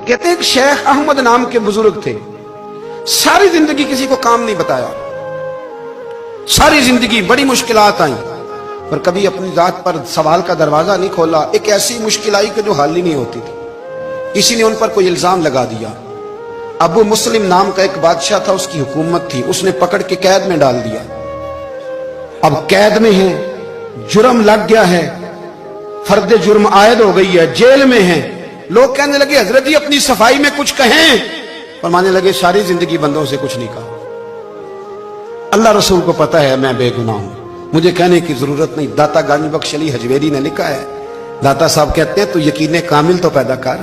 कहते हैं कि शेख अहमद नाम के बुजुर्ग थे, सारी जिंदगी किसी को काम नहीं बताया, सारी जिंदगी बड़ी मुश्किलात आई, पर कभी अपनी जात पर सवाल का दरवाजा नहीं खोला। एक ऐसी मुश्किल आई कि जो हल ही नहीं होती थी। किसी ने उन पर कोई इल्जाम लगा दिया। अबू मुस्लिम नाम का एक बादशाह था, उसकी हुकूमत थी, उसने पकड़ के कैद में डाल दिया। अब कैद में है, जुर्म लग गया है, फर्द जुर्म आयद हो गई है, जेल में है। लोग कहने लगे हजरत जी अपनी सफाई में कुछ कहें, फरमाने लगे सारी जिंदगी बंदों से कुछ नहीं कहा, अल्लाह रसूल को पता है मैं बेगुनाह हूं, मुझे कहने की जरूरत नहीं। दाता गानी बख्श अली हजवेरी ने लिखा है, दाता साहब कहते हैं तू यकीन कामिल तो पैदा कर,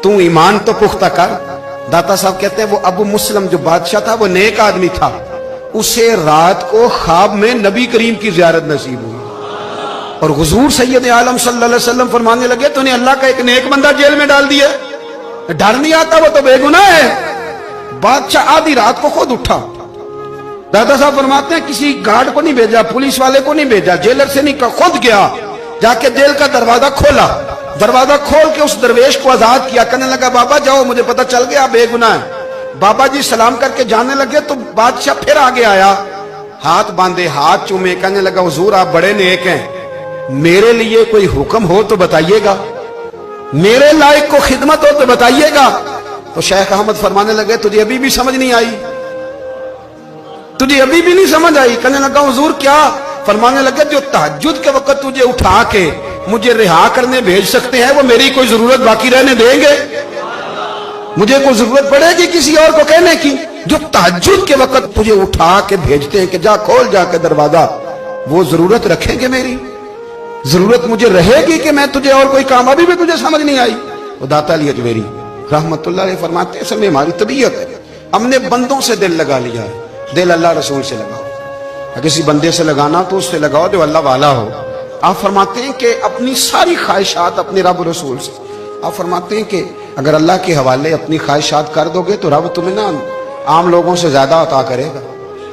तू ईमान तो पुख्ता कर। दाता साहब कहते हैं वो अबू मुस्लिम जो बादशाह था वो नेक आदमी था, उसे रात को ख्वाब में नबी करीम की जियारत नसीब हुई और हुजूर सैयद आलम सल्लल्लाहु अलैहि वसल्लम फरमाने लगे तूने अल्लाह का एक नेक बंदा जेल में डाल दिया, डर नहीं आता, वो तो बेगुनाह है। बादशाह आधी रात को खुद उठा। दादा साहब फरमाते हैं किसी गार्ड को नहीं भेजा, पुलिस वाले को नहीं भेजा, जेलर से नहीं कहा, खुद गया, जाके जेल का दरवाजा खोला, दरवाजा खोल के उस दरवेश को आजाद किया। कहने लगा बाबा जाओ, मुझे पता चल गया बेगुनाह है। बाबा जी सलाम करके जाने लगे तो बादशाह फिर आगे आया, हाथ बांधे, हाथ चूमे, कहने लगा हुजूर आप बड़े नेक हैं, मेरे लिए कोई हुक्म हो तो बताइएगा, मेरे लायक को खिदमत हो तो बताइएगा। तो शेख अहमद फरमाने लगे तुझे अभी भी समझ नहीं आई, तुझे अभी भी नहीं समझ आई। कहने लगा हुजूर क्या? फरमाने लगे जो तहज्जुद के वक्त तुझे उठा के मुझे रिहा करने भेज सकते हैं वो मेरी कोई जरूरत बाकी रहने देंगे? मुझे कोई जरूरत पड़ेगी किसी और को कहने की? जो तहज्जुद के वक्त तुझे उठा के भेजते हैं कि जा खोल जाके दरवाजा, वो जरूरत रखेंगे? मेरी जरूरत मुझे रहेगी कि मैं तुझे और कोई काम? अभी भी तुझे समझ नहीं आई? वो दाता अली हजवेरी रहमतुल्लाह अलैह फरमाते हैं असल में हमारी तबीयत है, हमने बंदों से दिल लगा लिया है, दिल अल्लाह रसूल से लगाओ। किसी बंदे से लगाना तो उससे लगाओ जो अल्लाह वाला हो। आप फरमाते हैं कि अपनी सारी ख्वाहिशात अपने रब रसूल से, आप फरमाते हैं कि अगर अल्लाह के हवाले अपनी ख्वाहिशात कर दोगे तो रब तुम्हें ना आम लोगों से ज्यादा अता करेगा।